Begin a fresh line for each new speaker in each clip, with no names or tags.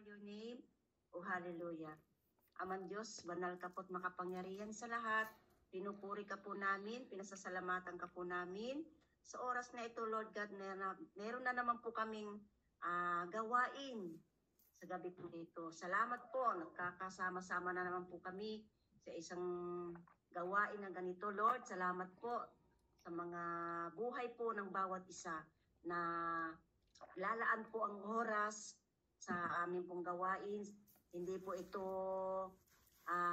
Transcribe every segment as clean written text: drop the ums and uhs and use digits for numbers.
your name. O hallelujah. Amang Diyos, banal ka po't makapangyarihan sa lahat. Pinupuri ka po namin, pinasasalamatan ka po namin. Sa oras na ito, Lord God, meron na naman po kaming gawain sa gabi po dito. Salamat po, nagkakasama-sama na naman po kami sa isang gawain na ganito, Lord. Salamat po sa mga buhay po ng bawat isa na lalaan po ang oras sa amin pong gawain. Hindi po ito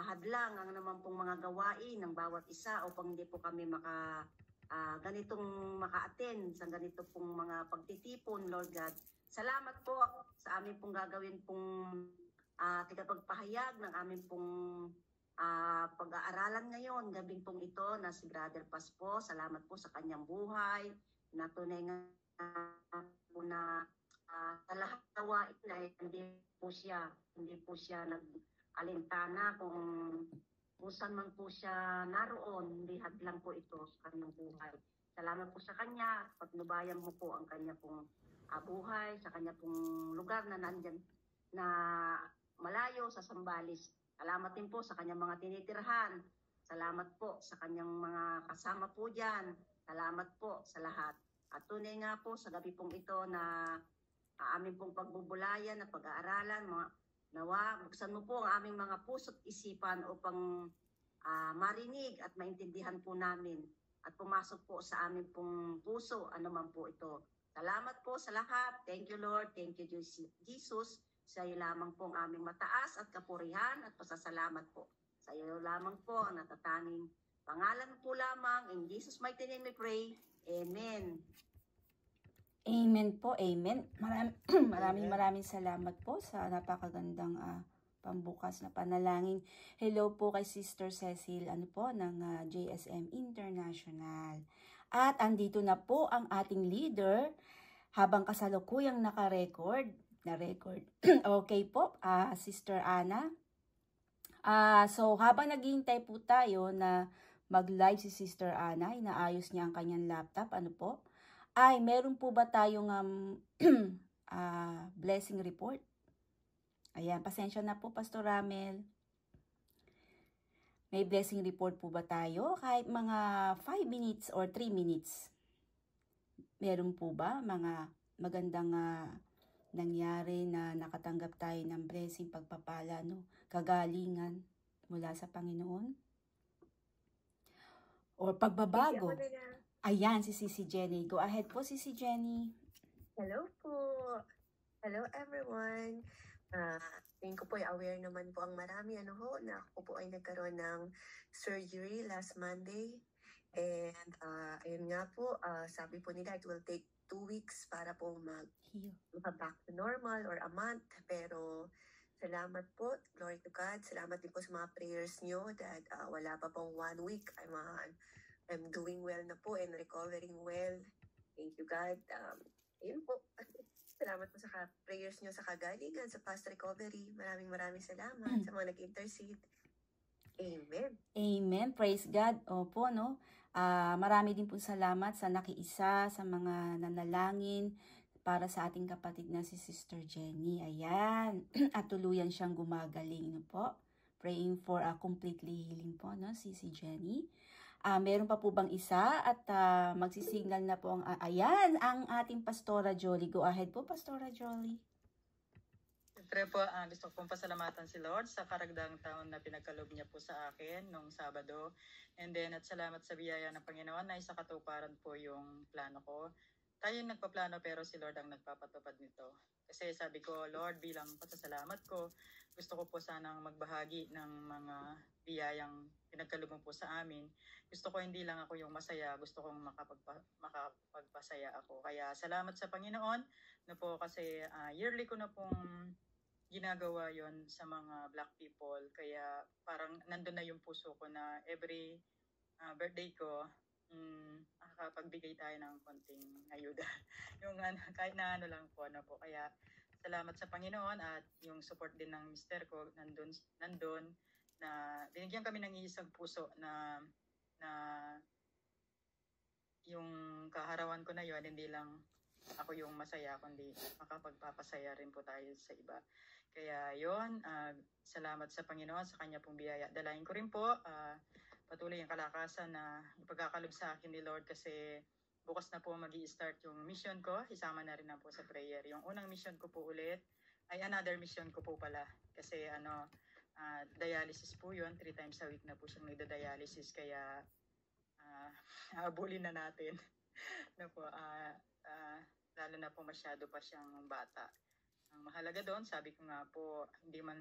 hadlang ang naman pong mga gawain ng bawat isa upang hindi po kami ganitong maka-attend sa ganito pong mga pagtitipon, Lord God. Salamat po sa amin pong gagawin pong tagapagpahayag ng amin pong pag-aaralan ngayon, gabing pong ito na si Brother Paz po. Salamat po sa kanyang buhay. Na tunay nga po na sa lahat ng gawain na hindi po siya nag-alintana kung saan man po siya naroon, hindi hadlang po ito sa kanyang buhay. Salamat po sa kanya, patnubayan mo po ang kanya pong buhay, sa kanya pong lugar na nandyan na malayo sa Zambales. Salamat din po sa kanyang mga tinitirhan. Salamat po sa kanyang mga kasama po dyan. Salamat po sa lahat. At tunay nga po sa gabi pong ito na amin pong pagbubulayan at pag-aaralan, nawa, buksan mo po ang aming mga puso't isipan upang marinig at maintindihan po namin at pumasok po sa aming pong puso, anuman po ito. Salamat po sa lahat. Thank you, Lord. Thank you, Jesus. Sa iyo lamang po ang aming mataas at kapurihan at pasasalamat po. Sa iyo lamang po ang natatanging pangalan po lamang. In Jesus' mighty name we pray. Amen.
Amen po, amen. Maraming salamat po sa napakagandang pambukas na panalangin. Hello po kay Sister Cecil ng JSM International. At andito na po ang ating leader habang kasalukuyang naka-record. Okay po, Sister Ana. So habang naghihintay po tayo na mag-live si Sister Ana, inaayos niya ang kanyang laptop, meron po ba tayong blessing report? Ayan, pasensya na po, Pastor Ramel. May blessing report po ba tayo? Kahit mga 5 minutes or 3 minutes. Meron po ba mga magandang nangyari na nakatanggap tayo ng blessing, pagpapala, kagalingan mula sa Panginoon? Or pagbabago? Ayan, si Sisi Jenny. Go ahead po, Sisi Jenny.
Hello po. Hello everyone. Tingin ko po aware naman po ang marami na ako po ay nagkaroon ng surgery last Monday. And ayun nga po, sabi po nila it will take 2 weeks para po back to normal or a month. Pero salamat po, glory to God. Salamat din po sa mga prayers nyo that wala pa pong 1 week. I'm doing well na po and recovering well. Thank you, God. Ayun po. Salamat po sa prayers nyo sa kagalingan, sa fast recovery. Maraming salamat sa mga nag-intercede. Amen.
Amen. Praise God. Opo, marami din po salamat sa nakiisa, sa mga nanalangin para sa ating kapatid na si Sister Jenny. Ayan. At tuluyan siyang gumagaling, po. Praying for a completely healing po, si Jenny. Meron pa po bang isa? At magsisignal na po ayan, ang ating Pastora Jolie. Go ahead po, Pastora Jolie.
Siyempre po, gusto kong pasalamatan si Lord sa karagdagang taon na pinagkaloob niya po sa akin nung Sabado. And then, at salamat sa biyaya ng Panginoon na isa katuparan po yung plano ko. Tayo yung nagpaplano pero si Lord ang nagpapatupad nito. Kasi sabi ko, Lord, bilang pasasalamat ko, gusto ko po sanang magbahagi ng mga biyayang pinagkaloob po sa amin. Gusto ko hindi lang ako yung masaya, gusto kong makapagpasaya ako. Kaya salamat sa Panginoon na po kasi yearly ko na pong ginagawa yon sa mga Black people. Kaya parang nandun na yung puso ko na every birthday ko, makakapagbigay tayo ng konting ayuda. Yung kahit na lang po, Kaya salamat sa Panginoon at yung support din ng mister ko nandun na binigyan kami ng isang puso na yung kaharawan ko na yun, hindi lang ako yung masaya, kundi makapagpapasaya rin po tayo sa iba. Kaya yon, salamat sa Panginoon sa kanya pong biyaya. Dalayan ko rin po, patuloy ang kalakasan na ipagkakalob sa akin ni Lord kasi bukas na po mag-i-start yung mission ko. Isama na rin na po sa prayer. Yung unang mission ko po ulit ay another mission ko po pala. Kasi dialysis po yun. 3 times a week na po siyang nagda-dialysis. Kaya habulin na natin. Lalo na po masyado pa siyang bata. Ang mahalaga doon, sabi ko nga po, hindi man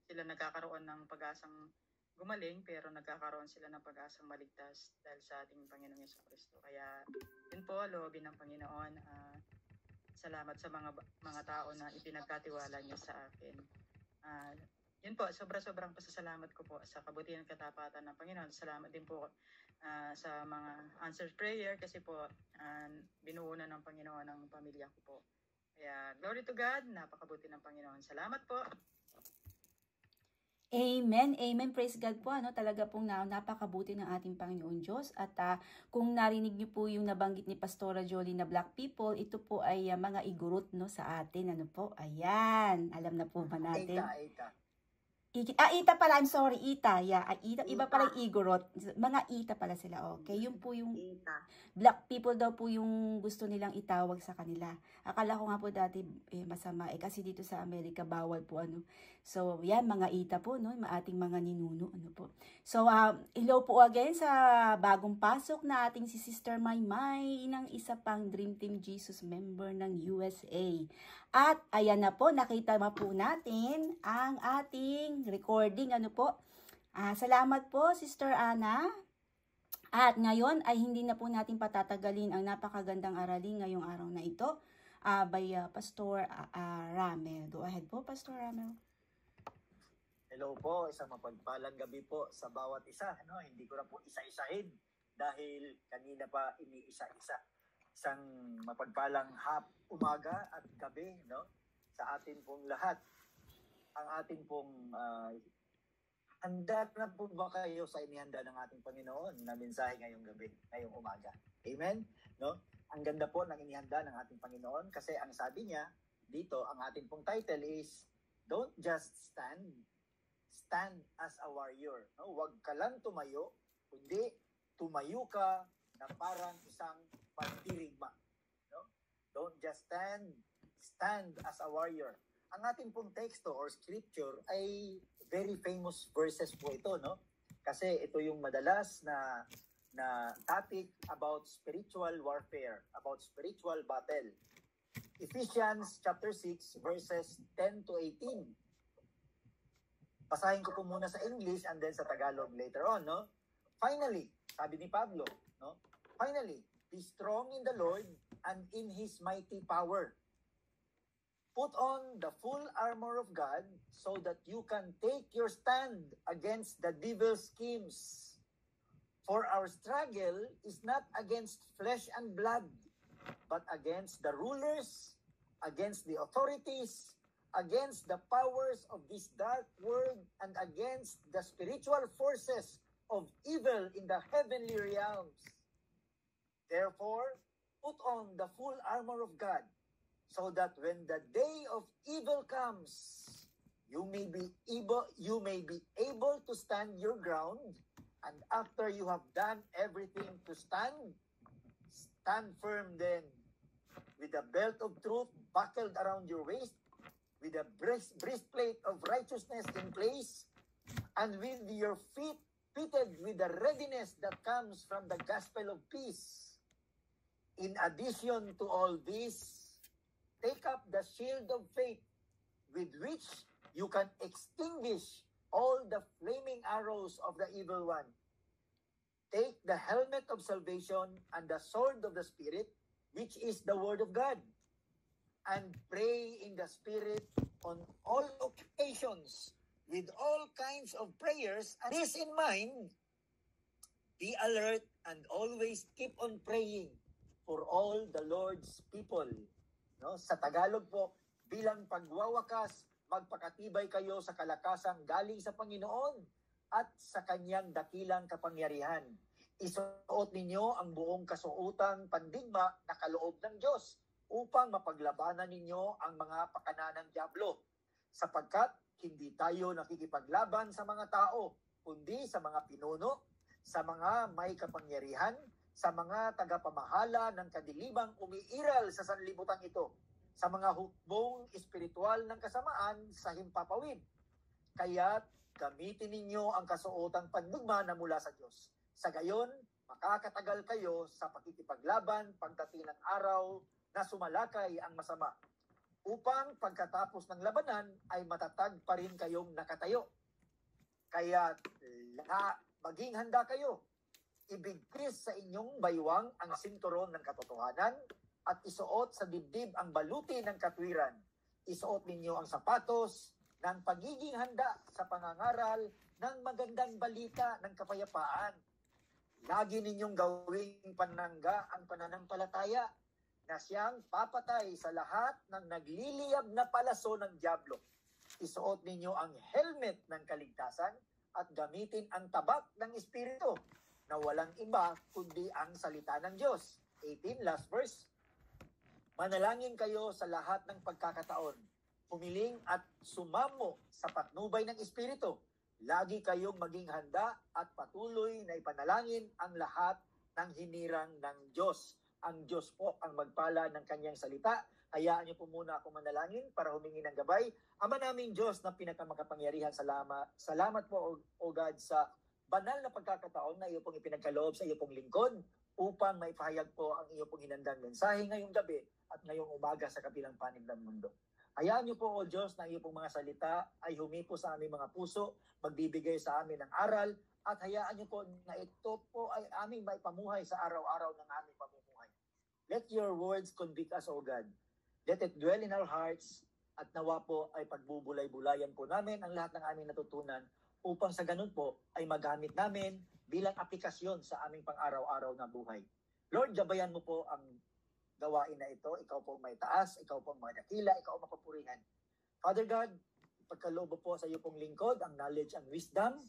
sila nagkakaroon ng pag-asang gumaling, pero nagkakaroon sila ng pag-asang maligtas dahil sa ating Panginoong Jesucristo. Kaya yun po, loobin ng Panginoon. Salamat sa mga tao na ipinagkatiwala niya sa akin. Yun po, sobrang pasasalamat ko po sa kabutihan at katapatan ng Panginoon. Salamat din po sa mga answered prayer kasi po binuo na ng Panginoon ang pamilya ko po. Kaya glory to God, napakabuti ng Panginoon. Salamat po.
Amen, amen. Praise God po. Talaga pong napakabuti ng ating Panginoon Diyos. At kung narinig niyo po yung nabanggit ni Pastora Jolie na Black people, ito po ay mga igurot sa atin. Ayan. Alam na po ba natin? Ita pala. I'm sorry. Ita. Yeah. Ita. Iba pala yung igorot. Mga ita pala sila. Okay. Yun po yung Black people daw po yung gusto nilang itawag sa kanila. Akala ko nga po dati masama. Kasi dito sa Amerika bawal po So, yan. Mga ita po. Ating mga ninuno. Po. So, hello po again sa bagong pasok na ating si Sister Maymay ng isa pang Dream Team Jesus member ng USA. At ayan na po, nakita po natin ang ating recording. Salamat po, Sister Ana. At ngayon ay hindi na po natin patatagalin ang napakagandang aralin ngayong araw na ito by Pastor Ramel. Go ahead po, Pastor Ramel.
Hello po, isang mapagpalang gabi po sa bawat isa. Hindi ko na po isa-isahin dahil kanina pa iniisa-isa. Isang mapagpalang umaga at gabi sa atin pong lahat. Ang ating pong handa na po ba kayo sa inihanda ng ating Panginoon na mensahe ngayong gabi, ngayong umaga? Amen? Ang ganda po ng inihanda ng ating Panginoon kasi ang sabi niya dito, ang ating pong title is don't just stand as a warrior. Huwag ka lang tumayo, kundi tumayo ka na parang isang pandirigma. Don't just stand as a warrior. Ang ating pong teksto or scripture ay very famous verses po ito, Kasi ito yung madalas na topic about spiritual warfare, about spiritual battle. Ephesians chapter 6 verses 10 to 18. Basahin ko po muna sa English and then sa Tagalog later on, Finally, sabi ni Pablo, Finally, be strong in the Lord and in His mighty power. Put on the full armor of God so that you can take your stand against the devil's schemes. For our struggle is not against flesh and blood, but against the rulers, against the authorities, against the powers of this dark world, and against the spiritual forces of evil in the heavenly realms. Therefore, put on the full armor of God, so that when the day of evil comes, you may be able to stand your ground, and after you have done everything to stand firm then, with the belt of truth buckled around your waist, with a breastplate of righteousness in place, and with your feet fitted with the readiness that comes from the gospel of peace. In addition to all this, take up the shield of faith, with which you can extinguish all the flaming arrows of the evil one. Take the helmet of salvation and the sword of the Spirit, which is the word of God, and pray in the Spirit on all occasions with all kinds of prayers. And this in mind, be alert and always keep on praying for all the Lord's people. Sa Tagalog po, bilang pagwawakas, magpakatibay kayo sa kalakasang galing sa Panginoon at sa kanyang dakilang kapangyarihan. Isuot ninyo ang buong kasuotang pandigma na kaloob ng Diyos upang mapaglabanan ninyo ang mga pakana ng dyablo. sapagkat hindi tayo nakikipaglaban sa mga tao, kundi sa mga pinuno, sa mga may kapangyarihan, sa mga tagapamahala ng kadilibang umiiral sa sanlibutan ito, sa mga hukbong espiritual ng kasamaan sa himpapawid. Kaya't gamitin ninyo ang kasuotang pandigma na mula sa Diyos. Sa gayon, makakatagal kayo sa pakikipaglaban pagdating ng araw na sumalakay ang masama, upang pagkatapos ng labanan ay matatag pa rin kayong nakatayo. Kaya maging handa kayo. Ibigkis sa inyong baywang ang sinturon ng katotohanan at isuot sa dibdib ang baluti ng katwiran. Isuot ninyo ang sapatos ng pagiging handa sa pangangaral ng magandang balita ng kapayapaan. Lagi ninyong gawing panangga ang pananampalataya na siyang papatay sa lahat ng nagliliyab na palaso ng dyablo. Isuot ninyo ang helmet ng kaligtasan at gamitin ang tabak ng Espiritu na walang iba kundi ang salita ng Diyos. 18, last verse. Manalangin kayo sa lahat ng pagkakataon. Humiling at sumamo sa patnubay ng Espiritu. Lagi kayong maging handa at patuloy na ipanalangin ang lahat ng hinirang ng Diyos. Ang Diyos po ang magpala ng kanyang salita. Hayaan niyo po muna ako manalangin para humingi ng gabay. Ama naming Diyos na pinakamakapangyarihan, salamat po o God sa banal na pagkakataon na iyo pong ipinagkaloob sa iyo pong lingkod upang maipahayag po ang iyo pong hinandang mensahe ngayong gabi at ngayong umaga sa kabilang panig ng mundo. Hayaan niyo po, O Diyos, na iyo pong mga salita ay humipo sa aming mga puso, magbibigay sa amin ng aral, at hayaan niyo po na ito po ay aming maipamuhay sa araw-araw ng aming pamumuhay. Let your words convict us, O God. Let it dwell in our hearts, at nawa po ay pagbubulay-bulayan po namin ang lahat ng aming natutunan upang sa ganun po ay magamit namin bilang aplikasyon sa aming pang-araw-araw na buhay. Lord, gabayan mo po ang gawain na ito. Ikaw po may taas, ikaw po may dakila, ikaw ang mapupurihan. Father God, pagkaloob po sa iyo pong lingkod ang knowledge and wisdom.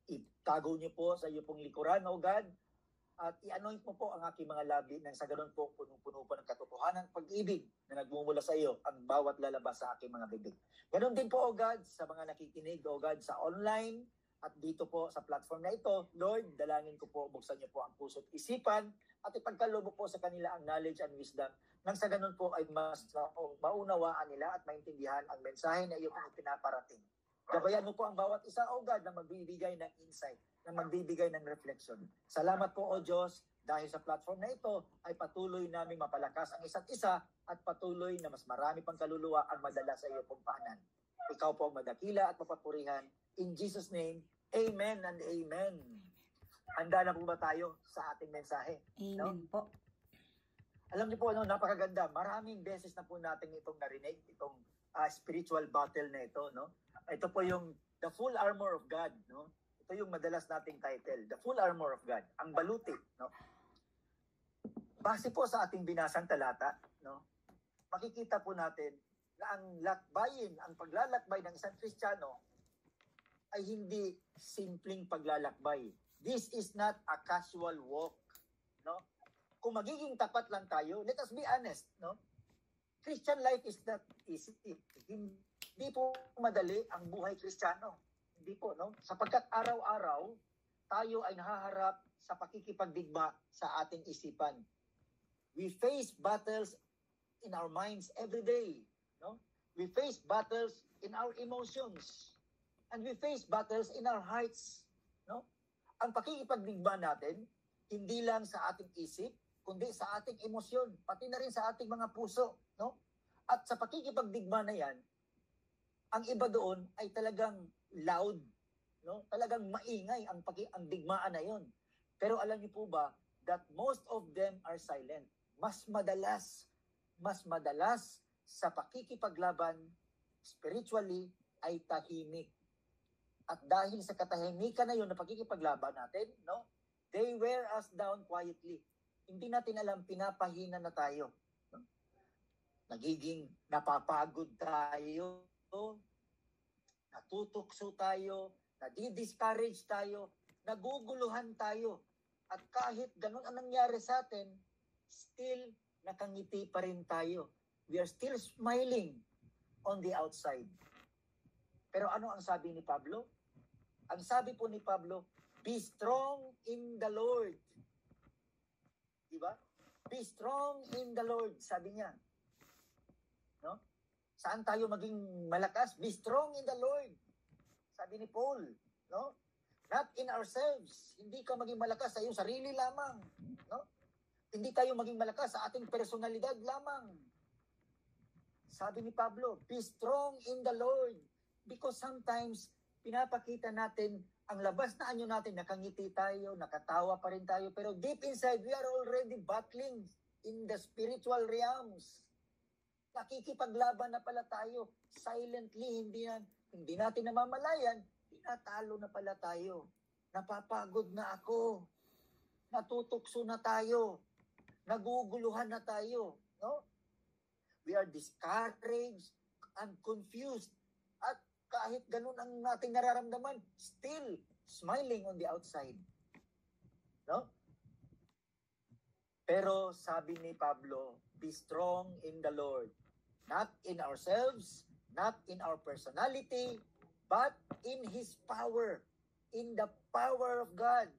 Itago niyo po sa iyo pong likuran, O God, at i-anoint mo po ang aking mga labi nang sa ganun po punong-puno po ng katotohanan at pag-ibig na nagmumula sa iyo ang bawat lalabas sa aking mga bibig. Ganun din po, O God, sa mga nakikinig, O God, sa online at dito po sa platform na ito. Lord, dalangin ko po, buksan niyo po ang puso at isipan at ipagkaloob po sa kanila ang knowledge and wisdom nang sa ganun po ay mas maunawaan nila at maintindihan ang mensahe na iyo pong pinaparating. Gabayan mo po ang bawat isa, O God, na magbibigay ng insight, na magbibigay ng reflection. Salamat po, O Diyos, dahil sa platform na ito ay patuloy naming mapalakas ang isa't isa at patuloy na mas marami pang kaluluwa ang madala sa iyo pong paanan. Ikaw po ang madakila at mapapurihan. In Jesus' name, Amen and Amen. Handa na po ba tayo sa ating mensahe?
Amen po.
Alam niyo po, napakaganda. Maraming beses na po natin itong narinig, itong spiritual battle na ito, no? Ito po yung The Full Armor of God, no? Ito yung madalas nating title, The Full Armor of God, ang baluti, no? Base po sa ating binasang talata, no? Makikita po natin na ang paglalakbay ng isang Kristiyano ay hindi simpleng paglalakbay. This is not a casual walk, no? Kung magiging tapat lang tayo, let us be honest, no? Christian life is not easy. Hindi po madali ang buhay Kristiyano. Hindi po, no? Sapagkat araw-araw, tayo ay nahaharap sa pakikipagdigma sa ating isipan. We face battles in our minds every day, no? We face battles in our emotions. And we face battles in our hearts, no? Ang pakikipagdigma natin, hindi lang sa ating isip, kundi sa ating emosyon, pati na rin sa ating mga puso, no? At sa pakikipagdigma na yan, ang iba doon ay talagang loud, no? Talagang maingay ang digmaan na yon. Pero alam niyo po ba that most of them are silent? Mas madalas sa pakikipaglaban spiritually ay tahimik. At dahil sa katahimikan na yon na pakikipaglaban natin, no? They wear us down quietly. Hindi natin alam, pinapahina na tayo. No? Nagiging napapagod tayo, natutukso tayo, nadi-discourage tayo, naguguluhan tayo. At kahit ganun ang nangyari sa atin, still nakangiti pa rin tayo. We are still smiling on the outside. Pero ano ang sabi ni Pablo? Ang sabi po ni Pablo, be strong in the Lord. Diba? Be strong in the Lord, sabi niya. No? Saan tayo maging malakas? Be strong in the Lord. Sabi ni Paul, no? Not in ourselves. Hindi ka maging malakas sa iyong sarili lamang, no? Hindi tayo maging malakas sa ating personalidad lamang. Sabi ni Pablo, be strong in the Lord. Because sometimes, pinapakita natin ang labas na anyo natin, nakangiti tayo, nakatawa pa rin tayo, pero deep inside, we are already battling in the spiritual realms. Nakikipaglaban na pala tayo. Silently, hindi natin namamalayan, tinatalo na pala tayo. Napapagod na ako. Natutukso na tayo. Naguguluhan na tayo. No? We are discouraged and confused. At kahit ganun ang nating nararamdaman, still smiling on the outside. No? Pero sabi ni Pablo, be strong in the Lord. Not in ourselves, not in our personality, but in His power. In the power of God.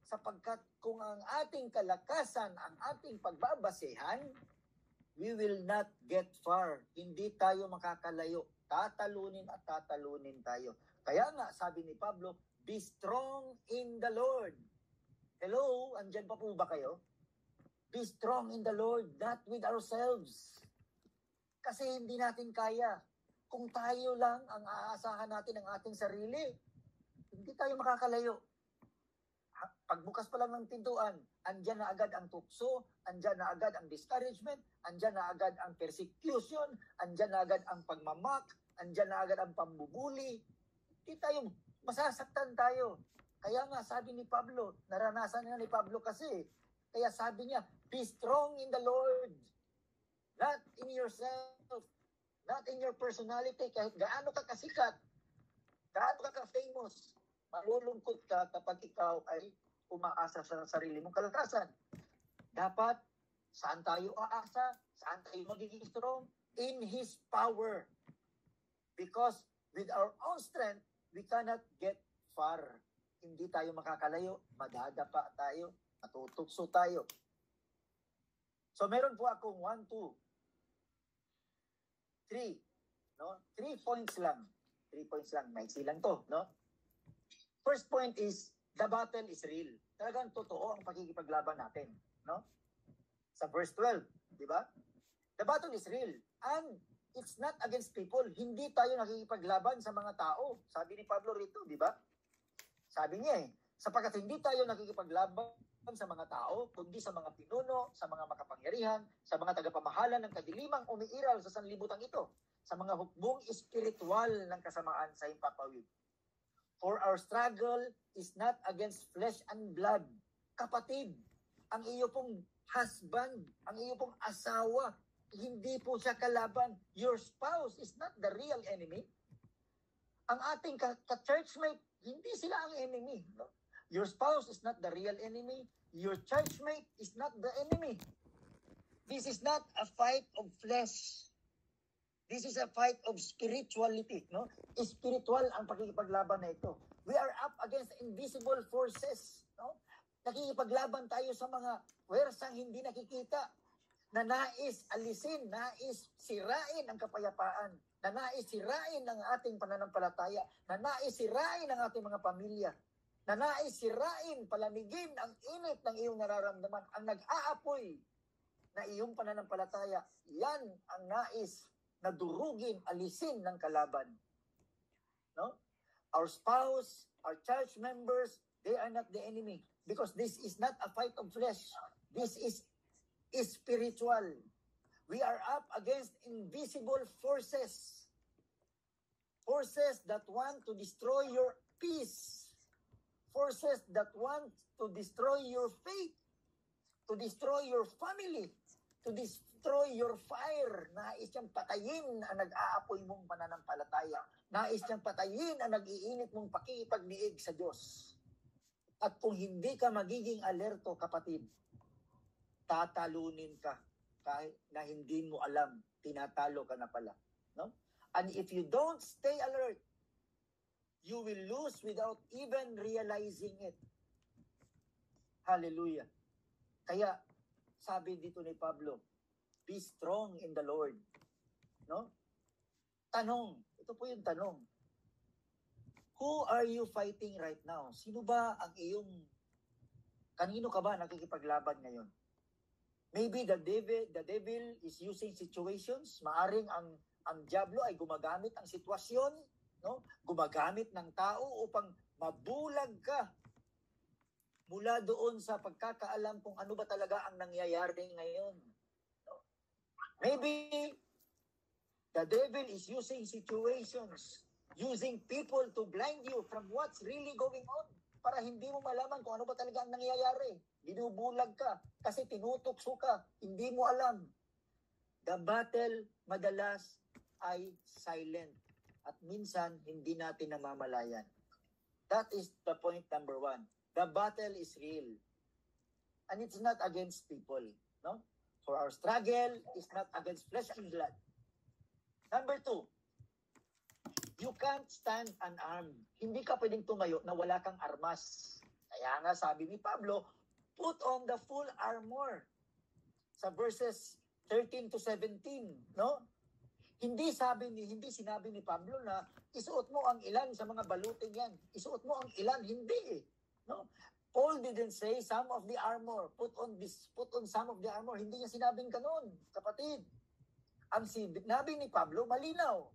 Sapagkat kung ang ating kalakasan, ang ating pagbabasehan, we will not get far. Hindi tayo makakalayo. Tatalunin at tatalunin tayo. Kaya nga, sabi ni Pablo, be strong in the Lord. Hello, andyan pa po ba kayo? Be strong in the Lord, not with ourselves. Kasi hindi natin kaya. Kung tayo lang ang aasahan natin ng ating sarili, hindi tayo makakalayo. Pagbukas pa lang ng pintuan, andyan na agad ang tukso, andyan na agad ang discouragement, andyan na agad ang persecution, andyan na agad ang pagmamak, andyan na agad ang pambubuli. Hindi tayo, masasaktan tayo. Kaya nga sabi ni Pablo, naranasan nga ni Pablo kasi, kaya sabi niya, be strong in the Lord, not in yourself, not in your personality, kahit gaano ka kasikat, gaano ka ka-famous, malulungkot ka kapag ikaw ay umaasa sa sarili mong kalakasan. Dapat, saan tayo aasa? Saan tayo magiging strong? In His power. Because with our own strength, we cannot get far. Hindi tayo makakalayo, madadapa tayo, matutukso tayo. So meron po akong 1, 2, 3. No? 3 points lang. 3 points lang. Maiksi lang to. No? First point is, the battle is real. Talagang totoo ang pakikipaglaban natin. No? Sa verse 12, di ba? The battle is real. And it's not against people. Hindi tayo nakikipaglaban sa mga tao. Sabi ni Pablo rito, di ba? Sabi niya sapagkat hindi tayo nakikipaglaban sa mga tao, kundi sa mga pinuno, sa mga makapangyarihan, sa mga tagapamahala ng kadilimang umiiral sa sanlibutan ito, sa mga hukbong espiritual ng kasamaan sa himpapawid. For our struggle is not against flesh and blood. Kapatid, ang iyo pong husband, ang iyo pong asawa, hindi po siya kalaban. Your spouse is not the real enemy. Ang ating ka-churchmate, hindi sila ang enemy. No? Your spouse is not the real enemy. Your churchmate is not the enemy. This is not a fight of flesh. This is a fight of spirituality. No? Spiritual ang pakikipaglaban na ito. We are up against invisible forces. No? Nakikipaglaban tayo sa mga wersang hindi nakikita na nais alisin, nais sirain ang kapayapaan, na nais sirain ang ating pananampalataya, na nais sirain ang ating mga pamilya, na nais sirain, palamigin ang init ng iyong nararamdaman, ang nag-aapoy na iyong pananampalataya. Yan ang nais na durugin, alisin ng kalaban. No? Our spouse, our church members, they are not the enemy because this is not a fight of flesh. This is spiritual. We are up against invisible forces. Forces that want to destroy your peace. Forces that want to destroy your faith. To destroy your family. To destroy your fire. Nais niyang patayin ang nag-aapoy mong pananampalataya. Nais niyang patayin ang nag-iinit mong pakikipagdiig sa Diyos. At kung hindi ka magiging alerto, kapatid, tatalunin ka kahit na hindi mo alam, tinatalo ka na pala. No? And if you don't stay alert, you will lose without even realizing it. Hallelujah. Kaya, sabi dito ni Pablo, be strong in the Lord. No? Tanong, ito po yung tanong. Who are you fighting right now? Sino ba ang kanino ka ba nakikipaglaban ngayon? Maybe the devil is using situations. Maaring ang diablo ay gumagamit ang sitwasyon, no? Gumagamit ng tao upang mabulag ka mula doon sa pagkakaalam kung ano ba talaga ang nangyayari ngayon. No? Maybe the devil is using situations, using people to blind you from what's really going on para hindi mo malaman kung ano ba talaga ang nangyayari. Binubulag ka kasi tinutukso ka, hindi mo alam. The battle madalas ay silent at minsan hindi natin namamalayan. That is the point number 1. The battle is real. And it's not against people, no? For our struggle is not against flesh and blood. Number 2, you can't stand unarmed. Hindi ka pwedeng tumayo na wala kang armas. Kaya nga sabi ni Pablo, put on the full armor. Sa verses 13 to 17, no? Hindi sinabi ni Pablo na isuot mo ang ilan sa mga baluting yan. Isuot mo ang ilan, hindi. No? Paul didn't say some of the armor. Put on some of the armor. Hindi niya sinabing ganun, kapatid. Ang sinabi ni Pablo, malinaw.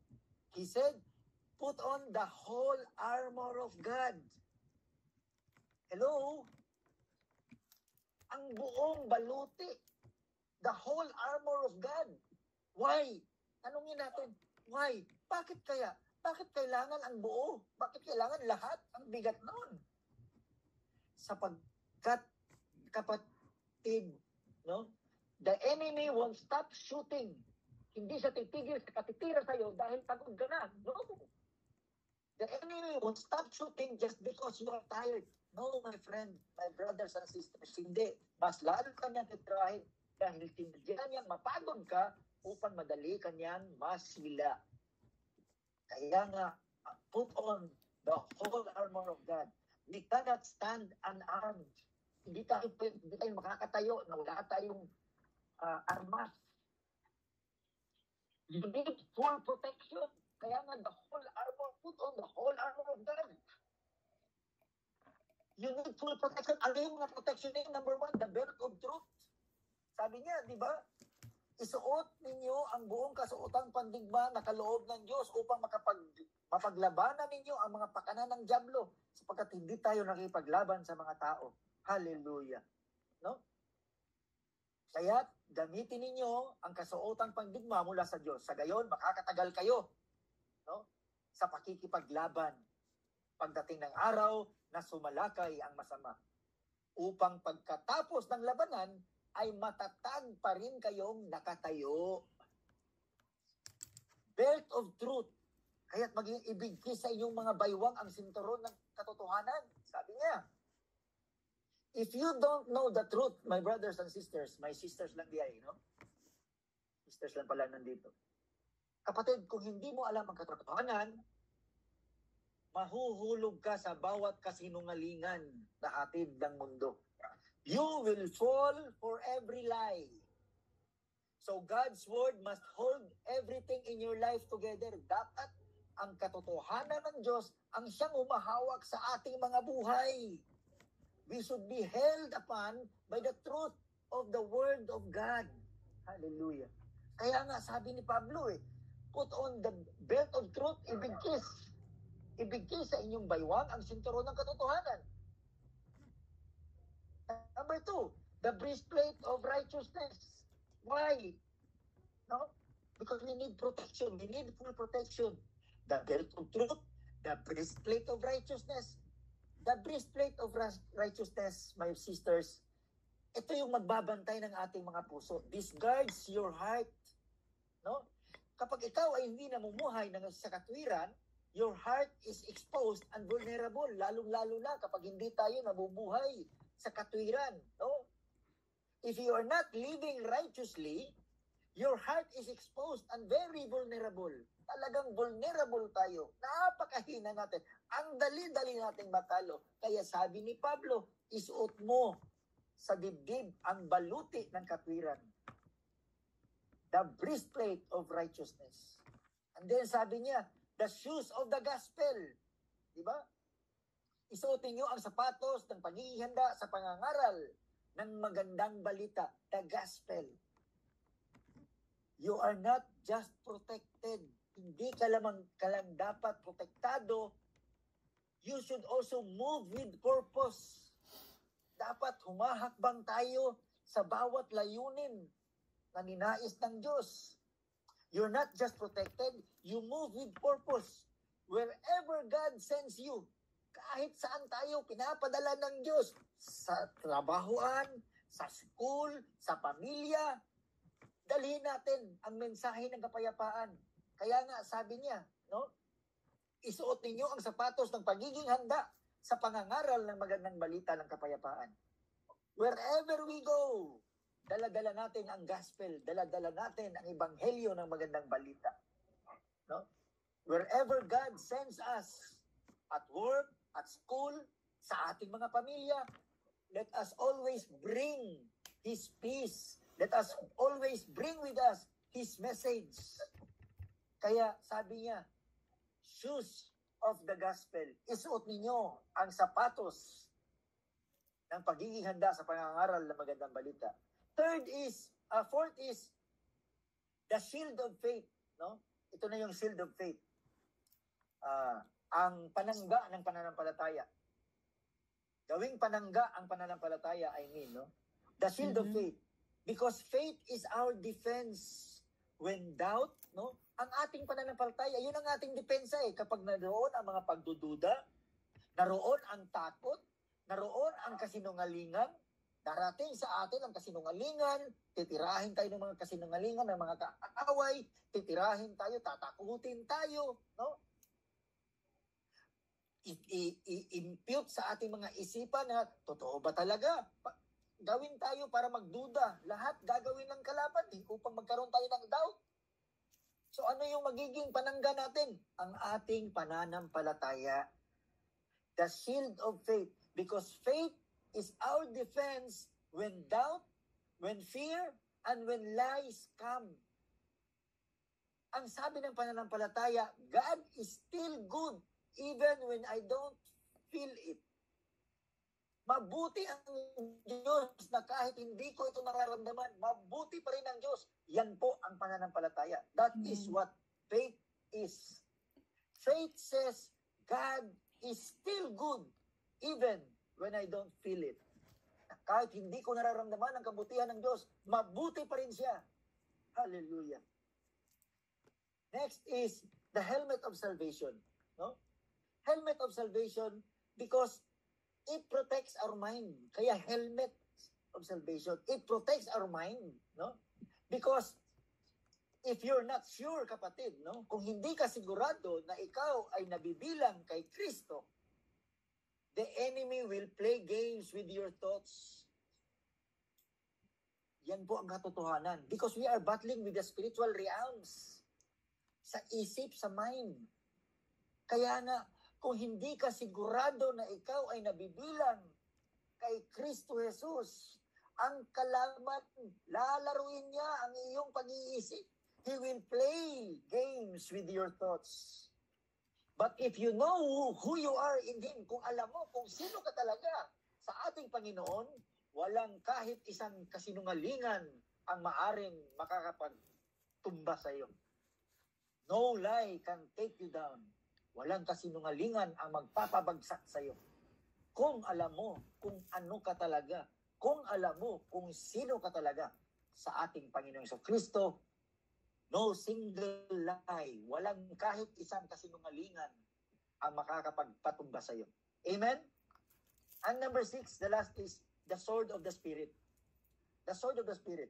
He said, put on the whole armor of God. Hello? Ang buong baluti. The whole armor of God. Why? Tanungin natin, why? Bakit kaya? Bakit kailangan ang buo? Bakit kailangan lahat? Ang bigat noon. Sapagkat, kapatid, no? The enemy won't stop shooting. Hindi siya titigil sa katitira sa'yo dahil pagod ka na. No. The enemy won't stop shooting just because you are tired. No, my friend, my brothers and sisters, hindi. Mas lalo kanyang titrahin dahil tinadyan niyang mapagod ka upang madali kanyang masila. Kaya nga, put on the whole armor of God. We cannot stand unarmed. Hindi tayo makakatayo na wala tayong armas. You need full protection. Kaya nga, the whole armor, put on the whole armor of God. You need full protection. Ano yung mga protection niya? Number 1, the belt of truth. Sabi niya, di ba? Isuot ninyo ang buong kasuotang pandigma na kaloob ng Diyos upang mapaglabanan ninyo ang mga pakanan ng diablo sapagkat hindi tayo nakipaglaban sa mga tao. Hallelujah. No? Kaya gamitin ninyo ang kasuotang pandigma mula sa Diyos. Sa gayon, makakatagal kayo, no? Sa pakikipaglaban pagdating ng araw na sumalakay ang masama. Upang pagkatapos ng labanan, ay matatag pa rin kayong nakatayo. Belt of truth. Kaya't maging ibigkis sa inyong mga baywang ang sinturon ng katotohanan. Sabi niya, if you don't know the truth, my brothers and sisters, my sisters lang diyan, no? Sisters lang pala nandito. Kapatid, kung hindi mo alam ang katotohanan, mahuhulog ka sa bawat kasinungalingan na hatid ng mundo. You will fall for every lie. So God's word must hold everything in your life together. Dapat ang katotohanan ng Diyos ang siyang umahawak sa ating mga buhay. We should be held upon by the truth of the word of God. Hallelujah. Kaya nga sabi ni Pablo put on the belt of truth, ibigkis. Ibigkis sa inyong baywang ang sinturon ng katotohanan. Number 2, the breastplate of righteousness. Why? No? Because we need protection. We need full protection. The belt of truth, the breastplate of righteousness. The breastplate of righteousness, my sisters, ito yung magbabantay ng ating mga puso. This guards your heart. No? Kapag ikaw ay hindi namumuhay sa katwiran, your heart is exposed and vulnerable, lalong-lalo na kapag hindi tayo nabubuhay sa katwiran. No? If you are not living righteously, Your heart is exposed and very vulnerable. Talagang vulnerable tayo. Napakahina natin. Ang dali-dali nating matalo. Kaya sabi ni Pablo, isuot mo sa dibdib ang baluti ng katwiran. The breastplate of righteousness. And then sabi niya, the shoes of the gospel. Diba? Isuotin niyo ang sapatos ng paghihanda sa pangangaral ng magandang balita, the gospel. You are not just protected. Hindi ka lang dapat protektado. You should also move with purpose. Dapat humahakbang tayo sa bawat layunin na ninais ng Diyos. You're not just protected, you move with purpose. Wherever God sends you, kahit saan tayo pinapadala ng Diyos, sa trabahuan, sa school, sa pamilya, dalhin natin ang mensahe ng kapayapaan. Kaya nga, sabi niya, no? Isuot ninyo ang sapatos ng pagiging handa sa pangangaral ng magandang balita ng kapayapaan. Wherever we go, dala-dala natin ang gospel, dala-dala natin ang ebanghelyo ng magandang balita. No? Wherever God sends us, at work, at school, sa ating mga pamilya, let us always bring His peace. Let us always bring with us His message. Kaya sabi niya, shoes of the gospel. Isuot ninyo ang sapatos ng pagiging handa sa pangangaral ng magandang balita. Fourth is the shield of faith. No? Ito na yung shield of faith. Ang panangga ng pananampalataya. Gawing panangga ang pananampalataya, no? The shield of faith. Because faith is our defense when doubt, no? Ang ating pananampalataya, yun ang ating depensa kapag naroon ang mga pagdududa, naroon ang takot, naroon ang kasinungalingan, darating sa atin ang kasinungalingan, titirahin tayo ng mga kasinungalingan, ng mga kaaway, titirahin tayo, tatakutin tayo, no? I-impute sa ating mga isipan na totoo ba talaga? Gawin tayo para magduda. Lahat gagawin ng kalaban upang magkaroon tayo ng doubt. So ano yung magiging panangga natin? Ang ating pananampalataya. The shield of faith. Because faith is our defense when doubt, when fear, and when lies come. Ang sabi ng pananampalataya, God is still good even when I don't feel it. Mabuti ang Diyos na kahit hindi ko ito nararamdaman, mabuti pa rin ang Diyos. Yan po ang pananampalataya. That is what faith is. Faith says, God is still good even when I don't feel it. Kahit hindi ko nararamdaman ang kabutihan ng Diyos, mabuti pa rin siya. Hallelujah. Next is the helmet of salvation. No? Helmet of salvation because it protects our mind. Kaya helmet of salvation. It protects our mind. No? Because if you're not sure, kapatid, no? Kung hindi ka sigurado na ikaw ay nabibilang kay Kristo, the enemy will play games with your thoughts. Yan po ang katotohanan. Because we are battling with the spiritual realms. Sa isip, sa mind. Kaya nga, kung hindi ka sigurado na ikaw ay nabibilang kay Kristo Jesus, ang kalaman, lalaruin niya ang iyong pag-iisip. He will play games with your thoughts. But if you know who you are in Him, kung alam mo kung sino ka talaga sa ating Panginoon, walang kahit isang kasinungalingan ang maaring makakapagtumba sa iyo. No lie can take you down. Walang kasinungalingan ang magpapabagsak sa iyo. Kung alam mo kung ano ka talaga, kung alam mo kung sino ka talaga sa ating Panginoong Kristo, no single lie, walang kahit isang kasinungalingan ang makakapagpatumba sa iyo. Amen? And number 6, the last is the sword of the Spirit. The sword of the Spirit.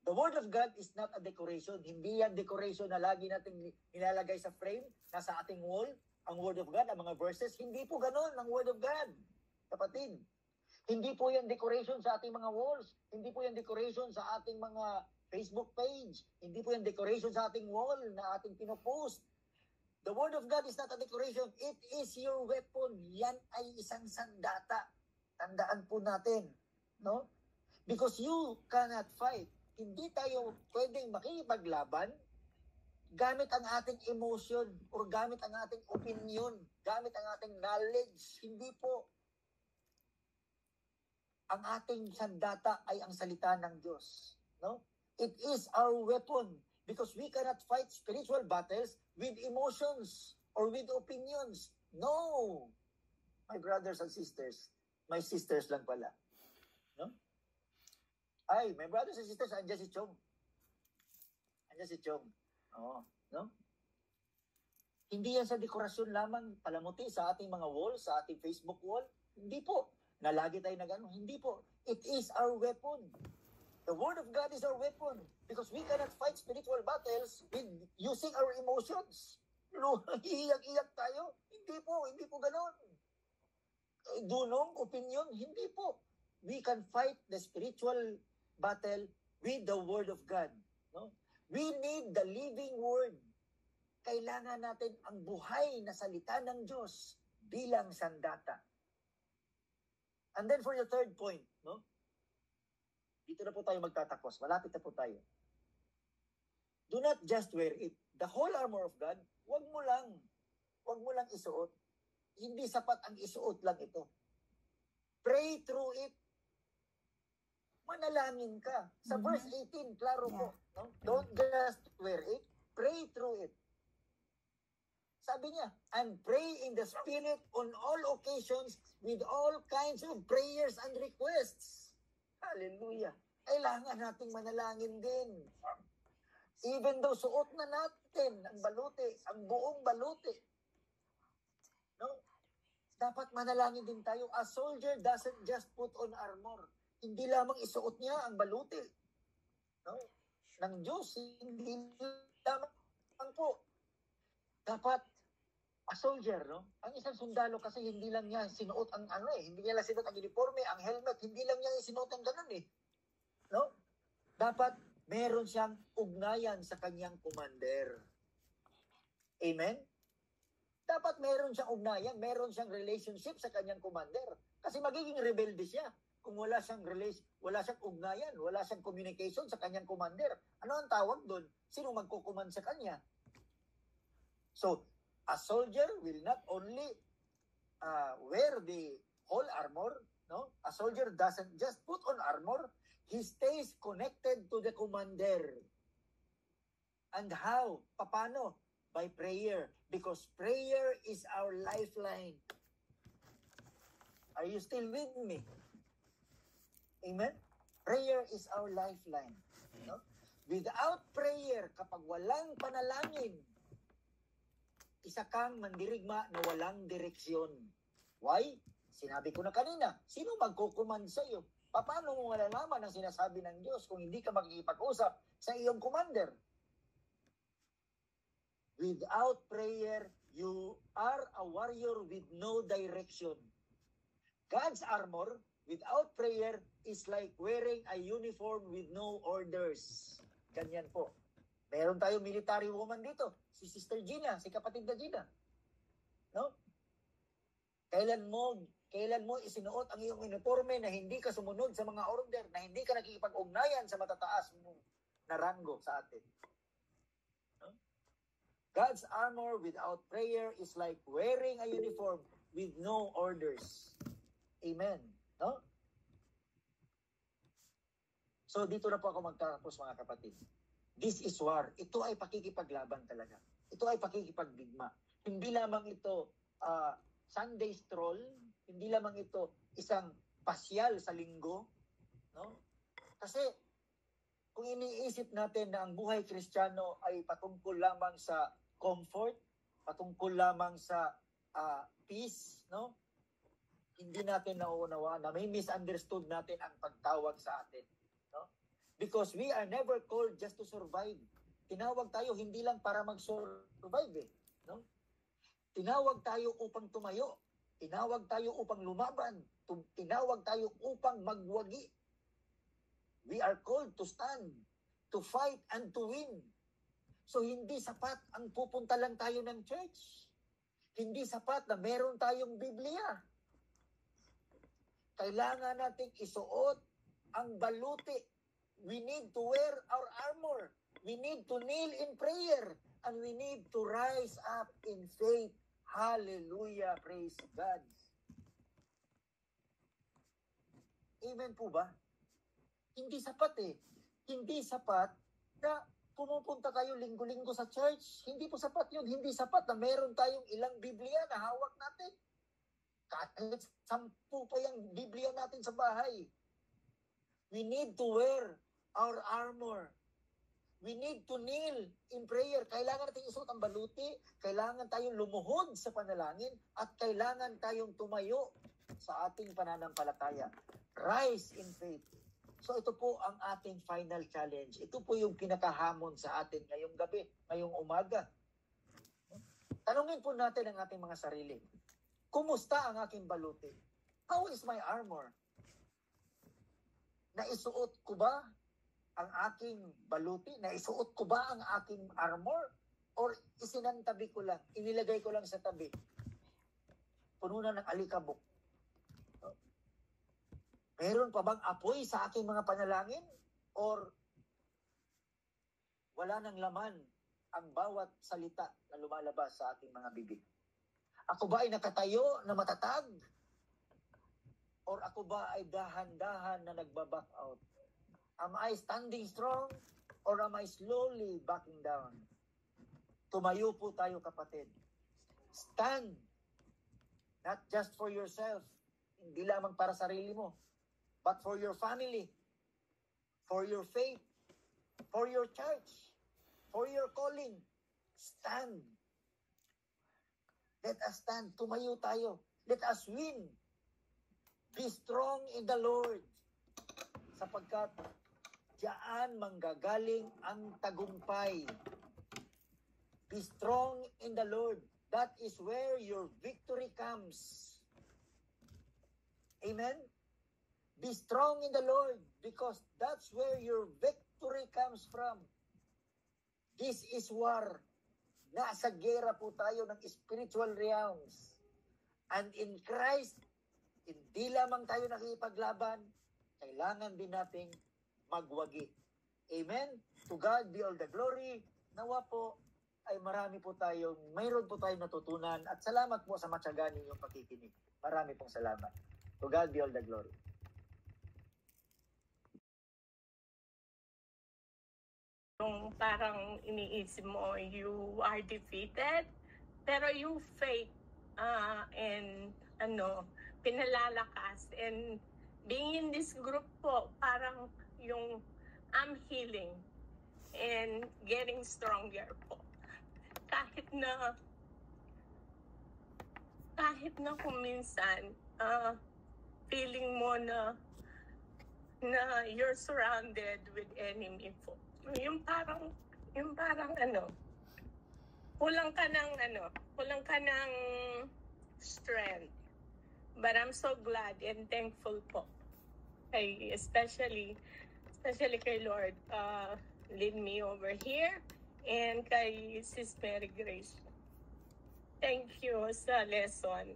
The Word of God is not a decoration. Hindi yan decoration na lagi natin nilalagay sa frame, nasa ating wall. Ang Word of God, ang mga verses, hindi po ganun ang Word of God. Kapatid, hindi po yan decoration sa ating mga walls. Hindi po yan decoration sa ating mga Facebook page. Hindi po yung decoration sa ating wall na ating pinopost. The Word of God is not a decoration. It is your weapon. Yan ay isang sandata. Tandaan po natin. No? Because you cannot fight. Hindi tayo pwedeng makipaglaban gamit ang ating emotion or gamit ang ating opinion, gamit ang ating knowledge. Hindi po. Ang ating sandata ay ang salita ng Diyos. No? It is our weapon because we cannot fight spiritual battles with emotions or with opinions. No! My brothers and sisters, my sisters lang pala. No? Ay, my brothers and sisters, andyan si Chong. Andyan si Chong. Oo. No? Hindi yan sa dekorasyon lamang palamuti sa ating mga wall, sa ating Facebook wall. Hindi po. Na lagi tayo nagano. Hindi po. It is our weapon. The Word of God is our weapon because we cannot fight spiritual battles with using our emotions. Iiyak-iyak tayo. Hindi po ganon. Dunong, opinion, hindi po. We can fight the spiritual battle with the Word of God. No? We need the living Word. Kailangan natin ang buhay na salita ng Diyos bilang sandata. And then for the third point, no? Dito na po tayo magtatapos. Malapit na po tayo. Do not just wear it. The whole armor of God, wag mo lang isuot. Hindi sapat ang isuot lang ito. Pray through it. Manalangin ka. Sa verse 18, klaro po. No? Don't just wear it. Pray through it. Sabi niya, and pray in the Spirit on all occasions with all kinds of prayers and requests. Hallelujah. Kailangan nating manalangin din. Even though suot na natin ang baluti, ang buong baluti. No? Dapat manalangin din tayo. A soldier doesn't just put on armor. Hindi lamang isuot niya ang baluti. No? Ng Diyos, hindi lamang po. Dapat a soldier, no? Ang isang sundalo kasi hindi lang niya sinuot ang hindi niya lang sinuot ang uniforme, ang helmet, hindi lang niya sinuot ang ganun No? Dapat meron siyang ugnayan sa kanyang commander. Amen? Dapat meron siyang ugnayan, meron siyang relationship sa kanyang commander. Kasi magiging rebelde siya kung wala siyang ugnayan, wala siyang communication sa kanyang commander. Ano ang tawag doon? Sino magkukuman sa kanya? So, a soldier will not only wear the whole armor, no? A soldier doesn't just put on armor, he stays connected to the commander. And how? Paano? By prayer. Because prayer is our lifeline. Are you still with me? Amen? Prayer is our lifeline. No? Without prayer, kapag walang panalangin, isa kang mandirigma na walang direksyon. Why? Sinabi ko na kanina, sino magkukuman sa iyo? Paano mo malalaman ang sinasabi ng Diyos kung hindi ka makikipag-usap sa iyong commander? Without prayer, you are a warrior with no direction. God's armor, without prayer, is like wearing a uniform with no orders. Ganyan po. Meron tayong military woman dito, si Sister Gina, si kapatid na Gina. No? Kailan mo isinuot ang iyong uniforme na hindi ka sumunod sa mga order, na hindi ka nakikipag-ugnayan sa matataas mo na ranggo sa atin? No? God's armor without prayer is like wearing a uniform with no orders. Amen. No? So dito na po ako magtatapos, mga kapatid. This is war. Ito ay pakikipaglaban talaga. Ito ay pakikipagdigma. Hindi lamang ito Sunday stroll, hindi lamang ito isang pasyal sa linggo, no? Kasi kung iniisip natin na ang buhay Kristiyano ay patungkol lamang sa comfort, patungkol lamang sa peace, no? Hindi natin nauunawaan na may misunderstood natin ang pagtawag sa atin. Because we are never called just to survive. Tinawag tayo hindi lang para mag-survive no? Tinawag tayo upang tumayo. Tinawag tayo upang lumaban. Tinawag tayo upang magwagi. We are called to stand. to fight and to win. So hindi sapat ang pupunta lang tayo ng church. Hindi sapat na meron tayong Biblia. Kailangan nating isuot ang baluti. We need to wear our armor. We need to kneel in prayer. And we need to rise up in faith. Hallelujah. Praise God. Amen po ba? Hindi sapat eh. Hindi sapat na pumupunta tayo linggo-linggo sa church. Hindi po sapat yun. Hindi sapat na meron tayong ilang Biblia na hawak natin. Kahit 10 pa yung Biblia natin sa bahay. We need to wear our armor. We need to kneel in prayer. Kailangan natin isuot ang baluti. Kailangan tayong lumuhod sa panalangin. At kailangan tayong tumayo sa ating pananampalataya. Rise in faith. So ito po ang ating final challenge. Ito po yung pinakahamon sa atin ngayong gabi, ngayong umaga. Tanungin po natin ang ating mga sarili. Kumusta ang aking baluti? How is my armor? Naisuot ko ba ang aking baluti? Naisuot ko ba ang aking armor? Or isinantabi ko lang? Inilagay ko lang sa tabi? Puno na ng alikabok. Meron pa bang apoy sa aking mga panalangin? Or wala nang laman ang bawat salita na lumalabas sa ating mga bibig? Ako ba ay nakatayo na matatag? Or ako ba ay dahan-dahan na nagbaback out? Am I standing strong? Or am I slowly backing down? Tumayo po tayo, kapatid. Stand. Not just for yourself. Hindi lamang para sa sarili mo. But for your family. For your faith. For your church. For your calling. Stand. Let us stand. Tumayo tayo. Let us win. Be strong in the Lord. Sapagkat diyan manggagaling ang tagumpay. Be strong in the Lord. That is where your victory comes. Amen? Be strong in the Lord because that's where your victory comes from. This is war. Nasa gera po tayo ng spiritual realms. And in Christ, hindi lamang tayo nakikipaglaban, kailangan din nating magwagi. Amen? To God be all the glory. Nawa po ay mayroon po tayong natutunan at salamat po sa matyaga ninyong pakikinig. Marami pong salamat. To God be all the glory.
Yung parang iniisip mo you are defeated, pero yung faith and pinalalakas, and being in this group po, parang yung I'm healing and getting stronger po. Kahit na kung minsan feeling mo na you're surrounded with enemy po. Yung parang kulang ka ng strength. But I'm so glad and thankful po. Especially kay Lord, lead me over here, and kay Sis Mary Grace. Thank you sa lesson.